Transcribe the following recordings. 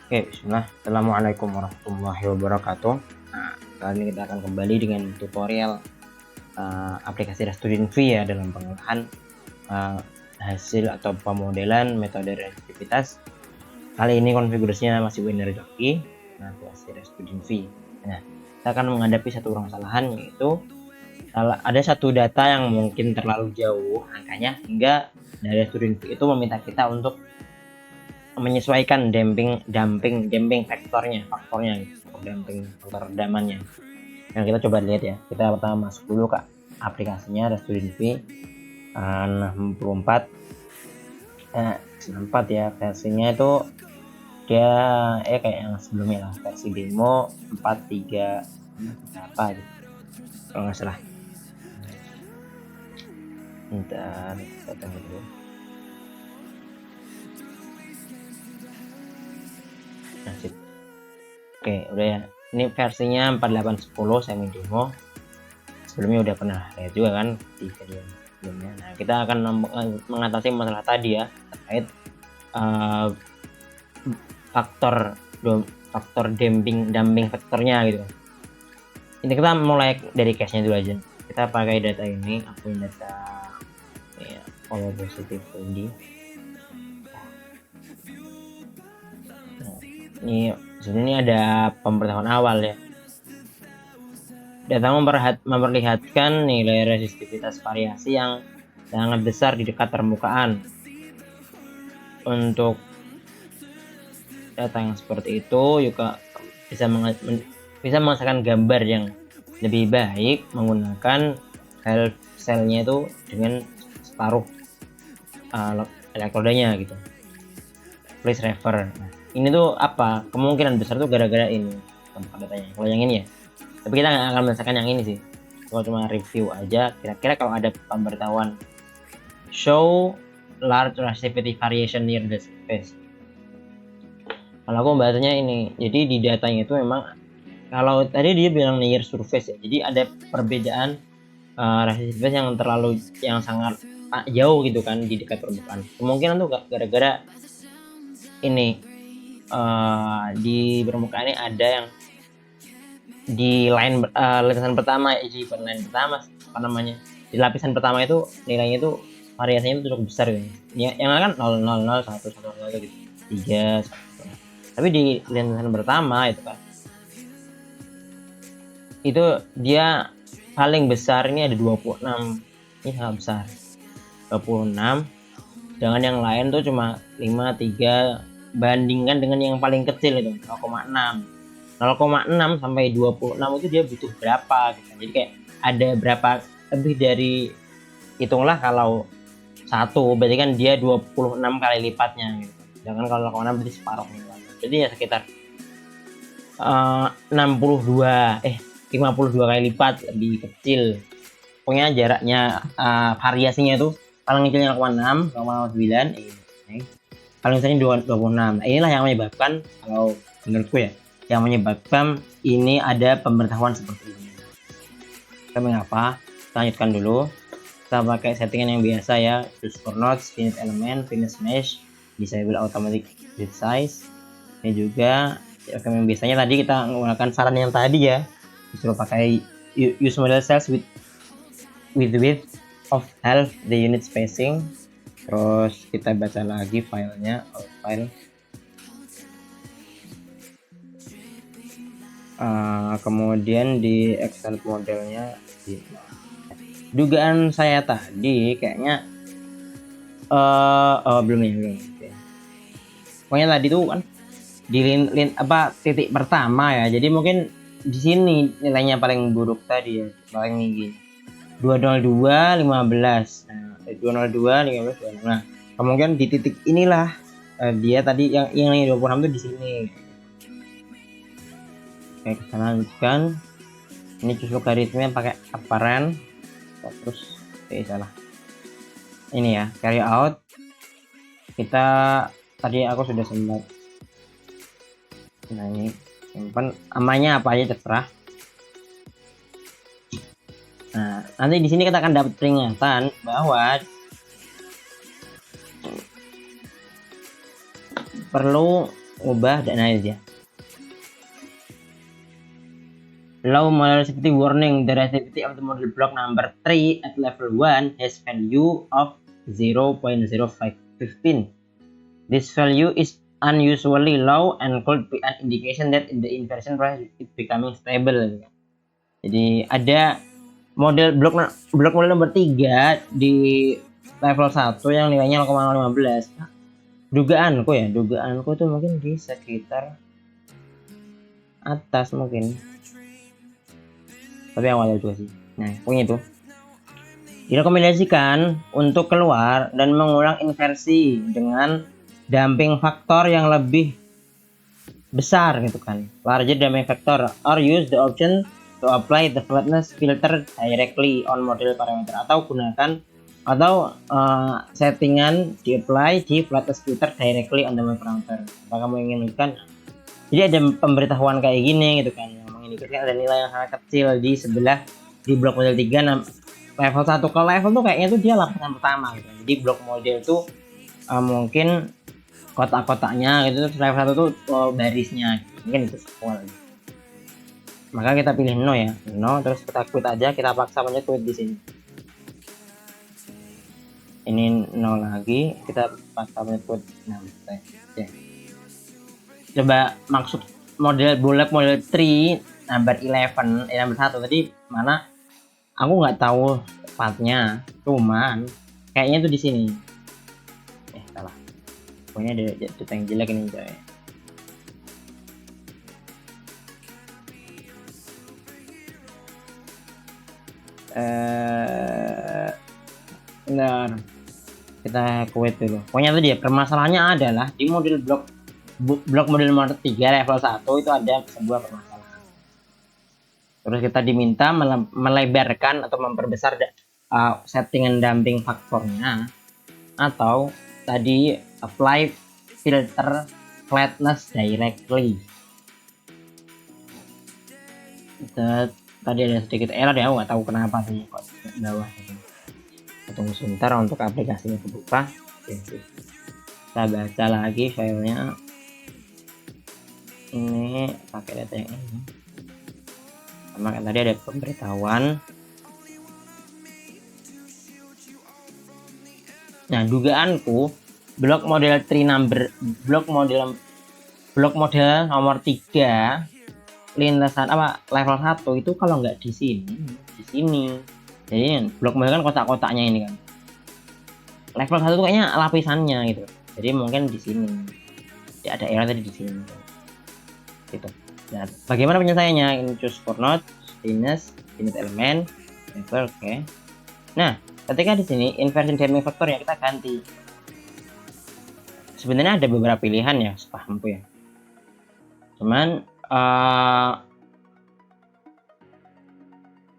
Oke, bismillah. Assalamualaikum warahmatullahi wabarakatuh. Nah, kali ini kita akan kembali dengan tutorial aplikasi Student V ya dalam pengolahan hasil atau pemodelan metode resisitivitas. Kali ini konfigurasinya masih binary jockey, aplikasi Student V. Nah, kita akan menghadapi satu permasalahan, yaitu ada satu data yang mungkin terlalu jauh angkanya hingga dari Student V itu meminta kita untuk menyesuaikan damping faktornya faktor redamannya. Nah, kita coba lihat ya. Kita pertama masuk dulu ke aplikasinya ada Student V 64 64 ya, versinya itu dia kayak yang sebelumnya lah, versi demo 43 apa gitu kalau nggak salah. Bentar, kita tunggu dulu. Nah, sip. Oke, udah ya. Ini versinya 4810 semi demo. Sebelumnya udah pernah lihat juga kan di video sebelumnya. Nah, kita akan mengatasi masalah tadi ya, terkait faktor damping faktornya gitu. Ini kita mulai dari case-nya dulu aja. Kita pakai data ini, aku data ya, power positive ini. Nah, ini sebenarnya ada pemberitahuan awal ya. Data memperlihatkan nilai resistivitas variasi yang sangat besar di dekat permukaan. Untuk data yang seperti itu juga bisa menghasilkan gambar yang lebih baik menggunakan file selnya itu dengan separuh elektrodanya gitu. Please refer. Nah, ini tuh apa? Kemungkinan besar tuh gara-gara ini datanya. Kalau yang ini ya. Tapi kita nggak akan merasakan yang ini sih. Kalau cuma review aja, kira-kira kalau ada pemberitahuan show large resistivity variation near the surface. Kalau aku bahasanya ini, jadi di datanya itu memang kalau tadi dia bilang near surface ya, jadi ada perbedaan resistitivitas yang sangat jauh gitu kan di dekat permukaan. Kemungkinan tuh gara-gara ini di permukaan ini ada yang di lapisan pertama apa namanya, di lapisan pertama itu nilainya itu variasinya itu cukup besar gitu. Yang kan 0 0 0 1 1 gitu, 3 1. Tapi di lapisan pertama itu kan itu dia paling besar ini ada 26. Ini sangat besar, 26. Jangan yang lain tuh cuma 5 3, bandingkan dengan yang paling kecil itu 0,6 sampai 26 itu dia butuh berapa gitu. Jadi kayak ada berapa lebih dari, hitunglah kalau 1 berarti kan dia 26 kali lipatnya gitu. Jangan kalau 0,6 berarti separuhnya. Jadi ya sekitar 52 kali lipat lebih kecil. Pokoknya jaraknya variasinya itu paling kecilnya 0,6 0,9 paling besarnya 26. Inilah yang menyebabkan, kalau menurutku ya, yang menyebabkan ini ada pemberitahuan seperti ini. Kita mengapa? Kita lanjutkan dulu. Kita pakai settingan yang biasa ya, choose for nodes, finite element, finish mesh, disable automatic grid size. Ini juga ya, yang biasanya tadi kita menggunakan saran yang tadi ya, disuruh pakai use model cells with width of half the unit spacing. Terus kita baca lagi filenya, file kemudian di extend modelnya. Dugaan saya tadi kayaknya belum. Pokoknya tadi tuh kan di titik pertama ya, jadi mungkin di sini nilainya paling buruk tadi ya, paling tinggi 202 15. Nah, 202 15. Nah, kemungkinan di titik inilah dia tadi yang 26 itu di sini. Oke, kita lanjutkan. Ini cus logaritmnya pakai apparent. Terus salah. Ini ya, carry out. Kita tadi aku sudah sempat. Nah, ini simpan namanya apa aja terserah. Nah, nanti di sini kita akan dapat peringatan bahwa perlu ubah dan analysis ya. Low model safety warning, the resistivity of the model block number 3 at level 1 has value of 0.0515. This value is unusually low and could be an indication that the inversion process is becoming stable. Jadi ada blok model nomor 3 di level 1 yang nilainya 0,15. Dugaanku tuh mungkin di sekitar atas mungkin. Tapi awalnya juga sih. Nah, pokoknya itu direkomendasikan untuk keluar dan mengulang inversi dengan damping faktor yang lebih besar gitu kan, larger damping factor, or use the option to apply the flatness filter directly on model parameter, atau gunakan settingan di apply di flatness filter directly on the model parameter. Apakah kamu inginkan? Jadi ada pemberitahuan kayak gini gitu kan, yang mengindikasikan ada nilai yang sangat kecil di sebelah di blok model 3 level 1 ke level tuh kayaknya tuh dia lapisan pertama gitu. Jadi blok model tuh mungkin kotak-kotaknya gitu, terus level 1 tuh barisnya gitu. Mungkin itu sequel gitu. Maka kita pilih no ya, no, terus kita quit aja, kita paksa aja quit di sini. Ini no lagi, kita paksa aja quit. Nah, ya. Coba maksud blok model 3 number 11 number 1 tadi mana, aku nggak tahu tepatnya, cuman kayaknya tuh di sini. Salah, pokoknya ada jatuh yang jelek ini coy. Bentar, kita quit dulu. Pokoknya tuh dia permasalahannya adalah di model blok model nomor 3 level 1 itu ada sebuah permasalahan. Terus kita diminta melebarkan atau memperbesar settingan damping faktornya, atau tadi apply filter flatness directly. Tadi ada sedikit error ya, aku nggak tahu kenapa sih kok bawah. Tunggu sebentar untuk aplikasinya kebuka. Kita baca lagi filenya. Ini pakai data yang ini. Sama kan tadi ada pemberitahuan. Nah, dugaanku blok model nomor 3 lintasan level 1 itu kalau nggak di sini. Jadi blok model kan kotak-kotaknya ini kan. Level 1 tuh kayaknya lapisannya gitu. Jadi mungkin di sini. Ya, ada error tadi di sini. Gitu. Nah, bagaimana penyelesaiannya? Ini choose for node, finite element, level, oke. Nah, ketika di sini inversion damping factor ya kita ganti. Sebenarnya ada beberapa pilihan ya, sepahamku ya. Cuman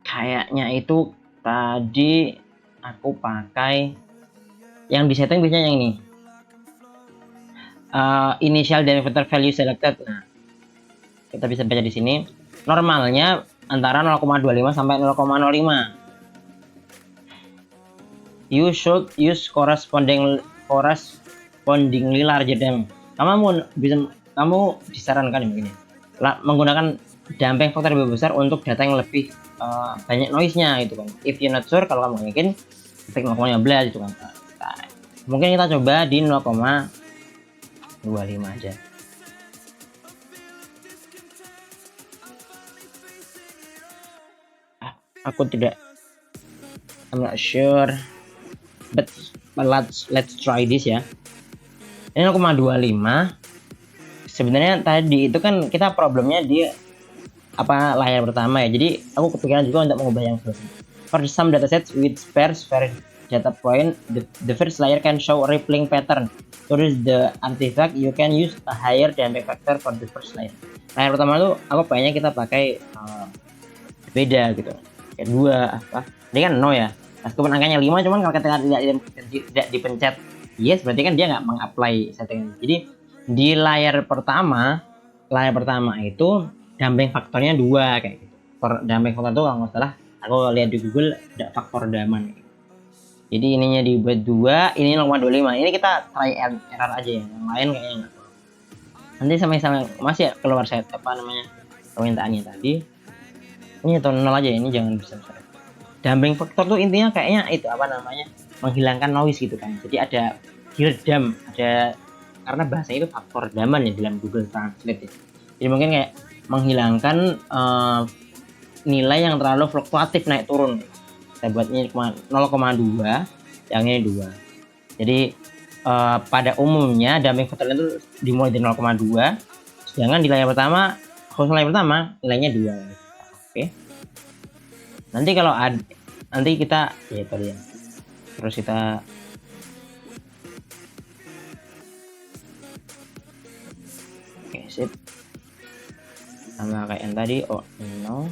kayaknya itu tadi aku pakai yang di setting biasanya yang ini. Initial damping factor value selected. Nah, kita bisa baca di sini. Normalnya antara 0,25 sampai 0,05. You should use correspondingly larger damping. Kamu disarankan ya begini, menggunakan damping faktor lebih besar untuk data yang lebih banyak noise-nya gitu kan. If you not sure, kalau kamu yakin, ketik 0,15 gitu kan. Mungkin kita coba di 0,25 aja. Aku tidak, I'm not sure, but let's try this ya. Ini 0,25. Sebenarnya tadi itu kan kita problemnya di layar pertama ya. Jadi aku kepikiran juga untuk mengubah yang selesai. For some datasets with sparse data point, the first layer can show a rippling pattern. To reach the artifact, you can use a higher damping factor for the first layer. Layar pertama tuh aku pengennya kita pakai beda gitu. Kedua ini kan no ya, meskipun angkanya 5, cuman kalau kita tidak dipencet yes, berarti kan dia nggak mengapply setting. Jadi di layar pertama itu damping faktornya 2 kayak gitu. Damping faktor itu kalau nggak salah aku lihat di Google ada faktor daman. Jadi ininya dibuat 2, ini 0,25. Ini kita try error aja ya, yang lain kayaknya nggak. nanti sama masih keluar set apa namanya permintaannya tadi, ini atau 0 aja, ini jangan besar-besar. Damping factor tuh intinya kayaknya itu apa namanya, menghilangkan noise gitu kan, jadi ada diredam, ada, karena bahasa itu faktor redaman ya dalam Google Translate ya. Jadi mungkin kayak menghilangkan nilai yang terlalu fluktuatif naik turun. Saya buat ini 0,2, yang ini 2. Jadi pada umumnya damping factor itu dimulai dari 0,2, sedangkan di layar pertama, khusus layar pertama nilainya 2. Oke. Nanti kalau nanti kita ya tadi ya. Terus kita oke, sip. Sama kayak yang tadi, oh no.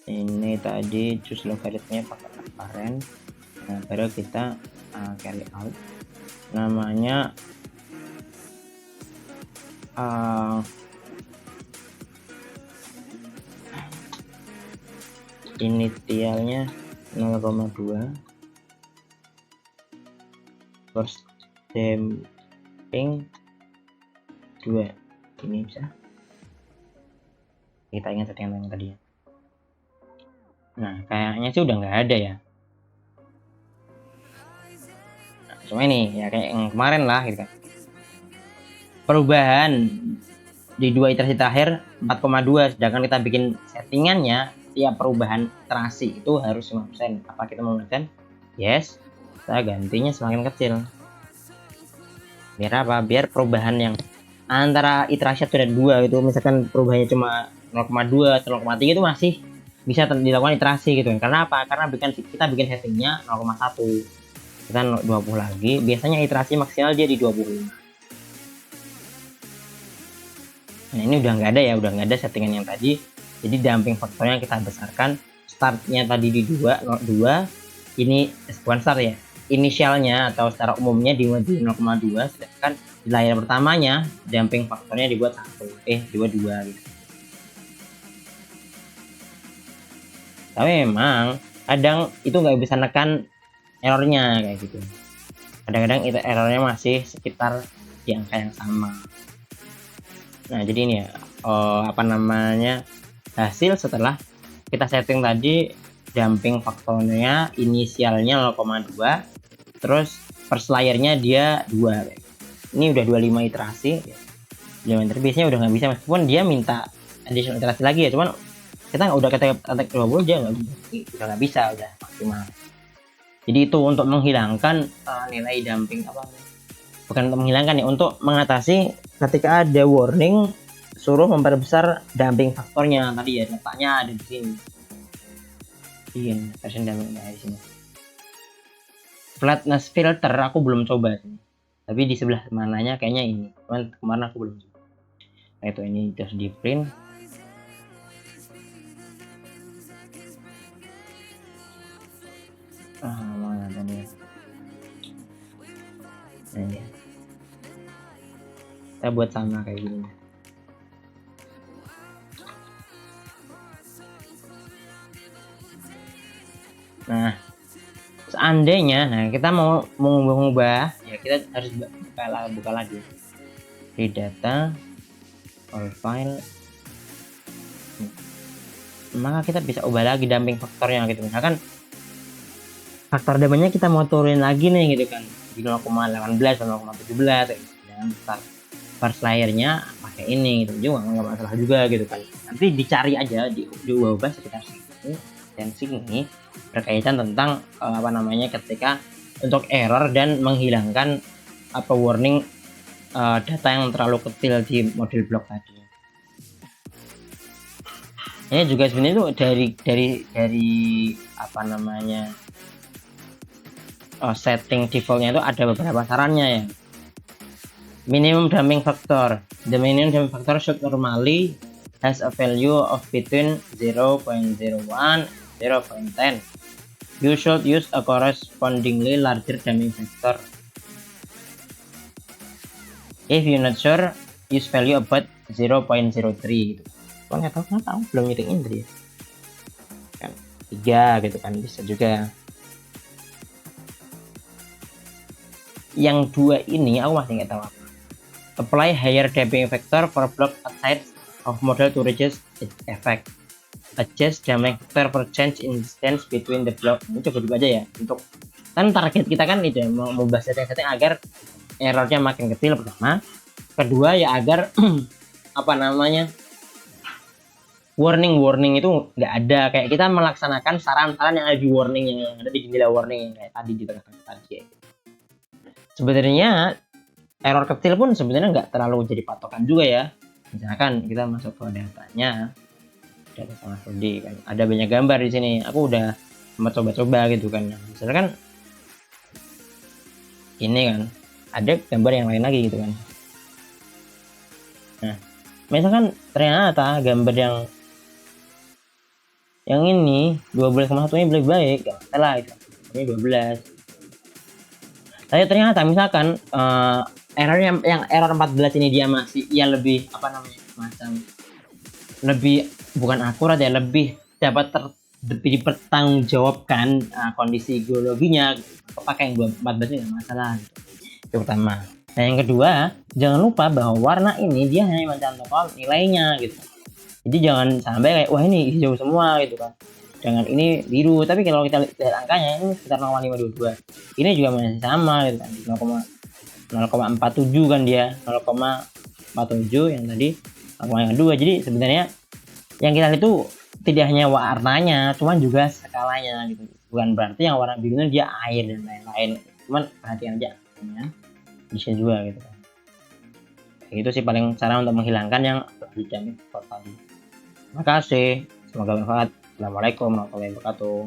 Ini tadi choose logaritmnya pakai apparent. Nah, baru kita carry out. Namanya initialnya 0,2, first damping 2. Ini bisa kita ingat setting yang tadi ya. Nah kayaknya sih udah nggak ada ya. Nah, cuma ini ya kayak yang kemarin lah gitu kan. Perubahan di 2 iterasi terakhir 4,2, sedangkan kita bikin settingannya tiap perubahan iterasi itu harus 5%. Apa kita menggunakan? Yes, kita gantinya semakin kecil. Biar apa? Biar perubahan yang antara iterasi 1 dan 2 itu, misalkan perubahannya cuma 0,2 atau 0,3 itu masih bisa dilakukan iterasi gitu kan. Karena apa? Karena kita bikin settingnya 0,1, kita 20 lagi, biasanya iterasi maksimal dia di 25. Nah ini udah nggak ada ya, udah nggak ada settingan yang tadi. Jadi damping faktornya kita besarkan, startnya tadi di 2, ini bukan start ya, inisialnya atau secara umumnya dimulai di 0,2, sedangkan di layar pertamanya damping faktornya dibuat 2 gitu. Tapi memang kadang itu nggak bisa nekan errornya kayak gitu. Kadang-kadang itu errornya masih sekitar di angka yang sama. Nah jadi ini ya apa namanya, hasil setelah kita setting tadi damping faktornya inisialnya 0,2, terus first layernya dia 2. Ini udah 25 iterasi ya. Biasanya udah nggak bisa, meskipun dia minta additional iterasi lagi ya, cuman kita udah ketik 20 dia udah nggak bisa, udah maksimal. Jadi itu untuk menghilangkan nilai damping apa, bukan untuk menghilangkan ya, untuk mengatasi ketika ada warning suruh memperbesar damping faktornya tadi ya, letaknya ada di sini. Version dampingnya di sini. Flatness filter aku belum coba sih, tapi di sebelah mananya kayaknya ini, cuman kemarin aku belum coba. Nah itu ini just di print. Mana tadi? Nah ya, kita buat sama kayak gini. Nah seandainya kita mau mengubah ya, kita harus buka lagi di data all file, maka kita bisa ubah lagi damping faktornya gitu. Misalkan faktor dampingnya kita mau turunin lagi nih gitu kan, di 0,18 atau 0,17 gitu. Dan first layernya pakai ini gitu juga nggak masalah juga gitu kan. Nanti dicari aja, diubah sekitar sini dan sini berkaitan tentang apa namanya, ketika untuk error dan menghilangkan apa warning data yang terlalu kecil di model block tadi. Ini juga sebenarnya itu dari apa namanya, setting defaultnya itu ada beberapa sarannya ya. Minimum damping factor. The minimum damping factor should normally has a value of between 0.01 0.10. You should use a correspondingly larger damping factor. If you're not sure, use value about 0.03 gitu. Kalau nggak tahu kenapa aku belum ngitung tadi ya. Kan 3 gitu kan, bisa juga. Yang 2 ini aku masih nggak tahu apa. Apply higher damping factor for block outside of model to reduce its effect. Adjust damping factor for change in distance between the block. Ini coba dulu aja ya. Untuk kan target kita kan itu ya, mau bahas setting agar errornya makin kecil pertama. Kedua ya agar apa namanya, warning itu nggak ada, kayak kita melaksanakan saran-saran yang ada di warning, yang ada di jendela warning yang kayak tadi diterangkan tadi. Sebenarnya error kecil pun sebenarnya nggak terlalu jadi patokan juga ya. Misalkan kita masuk ke datanya, data sama studi kan ada banyak gambar di sini, aku udah coba-coba gitu kan. Misalkan ini kan ada gambar yang lain lagi gitu kan. Nah, misalkan ternyata gambar yang ini 12,1 nya baik, gak salah itu. Ini 12. Tapi ternyata misalkan error yang error 14 ini dia masih ya lebih apa namanya, macam lebih bukan akurat ya, lebih dapat lebih dipertanggungjawabkan kondisi geologinya, pakai yang 14 ini nggak masalah gitu. Itu pertama. Nah yang kedua, jangan lupa bahwa warna ini dia hanya mencantumkan nilainya gitu. Jadi jangan sampai kayak wah ini hijau semua gitu kan, jangan ini biru, tapi kalau kita lihat angkanya ini sekitar 0,522, ini juga masih sama gitu kan, 0,47 kan dia, 0,47 yang tadi 0,2. Jadi sebenarnya yang kita lihat itu tidak hanya warnanya, cuman juga skalanya gitu. Bukan berarti yang warna birunya dia air dan lain-lain, cuman perhatian aja ya, bisa juga gitu kan. Itu sih paling cara untuk menghilangkan yang berjamin tadi. Terima kasih, semoga bermanfaat. Assalamualaikum warahmatullahi wabarakatuh.